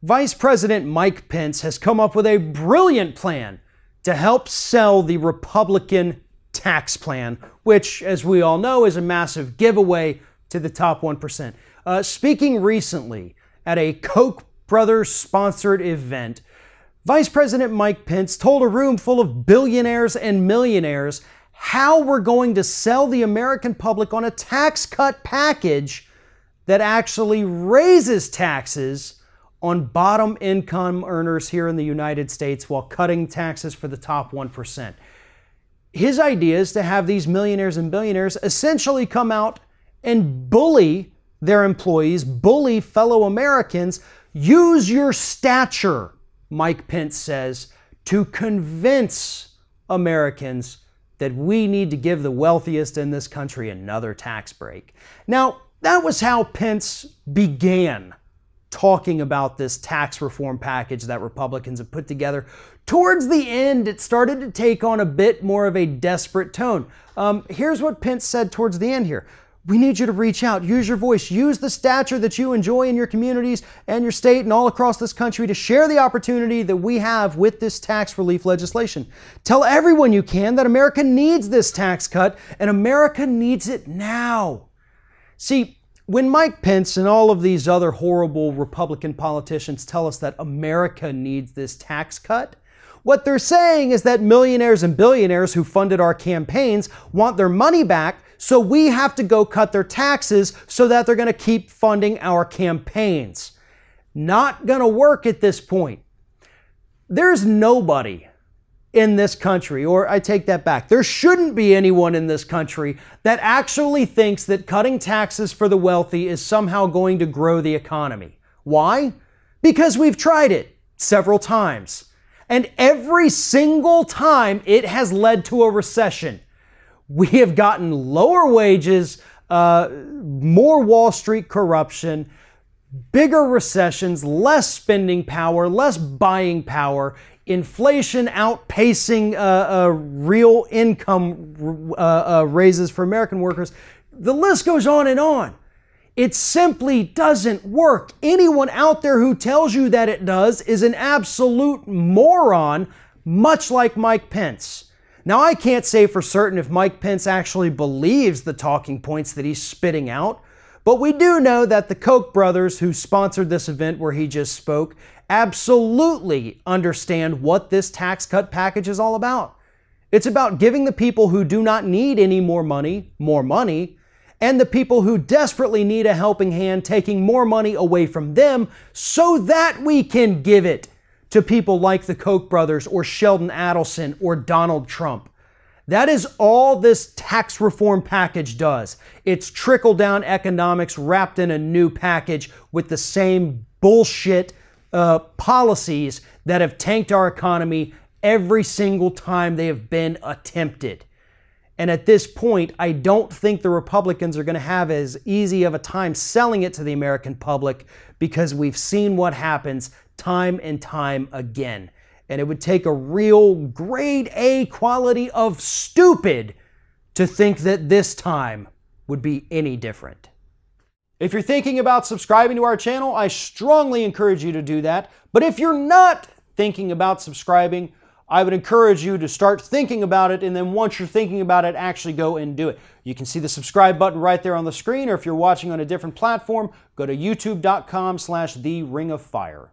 Vice President Mike Pence has come up with a brilliant plan to help sell the Republican tax plan, which, as we all know, is a massive giveaway to the top 1%. Speaking recently at a Koch brothers sponsored event, Vice President Mike Pence told a room full of billionaires and millionaires how we're going to sell the American public on a tax cut package that actually raises taxes on bottom income earners here in the United States while cutting taxes for the top 1%. His idea is to have these millionaires and billionaires essentially come out and bully their employees, bully fellow Americans. Use your stature, Mike Pence says, to convince Americans that we need to give the wealthiest in this country another tax break. Now, that was how Pence began talking about this tax reform package that Republicans have put together. Towards the end, it started to take on a bit more of a desperate tone. Here's what Pence said towards the end here. We need you to reach out, use your voice, use the stature that you enjoy in your communities and your state and all across this country to share the opportunity that we have with this tax relief legislation. Tell everyone you can that America needs this tax cut and America needs it now. See, when Mike Pence and all of these other horrible Republican politicians tell us that America needs this tax cut, what they're saying is that millionaires and billionaires who funded our campaigns want their money back, so we have to go cut their taxes so that they're going to keep funding our campaigns. Not going to work at this point. There's nobody in this country, or I take that back, there shouldn't be anyone in this country that actually thinks that cutting taxes for the wealthy is somehow going to grow the economy. Why? Because we've tried it several times. And every single time it has led to a recession. We have gotten lower wages, more Wall Street corruption, bigger recessions, less spending power, less buying power, inflation outpacing real income raises for American workers. The list goes on and on. It simply doesn't work. Anyone out there who tells you that it does is an absolute moron, much like Mike Pence. Now, I can't say for certain if Mike Pence actually believes the talking points that he's spitting out, but we do know that the Koch brothers who sponsored this event where he just spoke absolutely understand what this tax cut package is all about. It's about giving the people who do not need any more money, and the people who desperately need a helping hand, taking more money away from them so that we can give it to people like the Koch brothers or Sheldon Adelson or Donald Trump. That is all this tax reform package does. It's trickle-down economics wrapped in a new package with the same bullshit policies that have tanked our economy every single time they have been attempted. And at this point, I don't think the Republicans are going to have as easy of a time selling it to the American public because we've seen what happens time and time again. And it would take a real grade A quality of stupid to think that this time would be any different. If you're thinking about subscribing to our channel, I strongly encourage you to do that. But if you're not thinking about subscribing, I would encourage you to start thinking about it, and then once you're thinking about it, actually go and do it. You can see the subscribe button right there on the screen, or if you're watching on a different platform, go to youtube.com/theringoffire.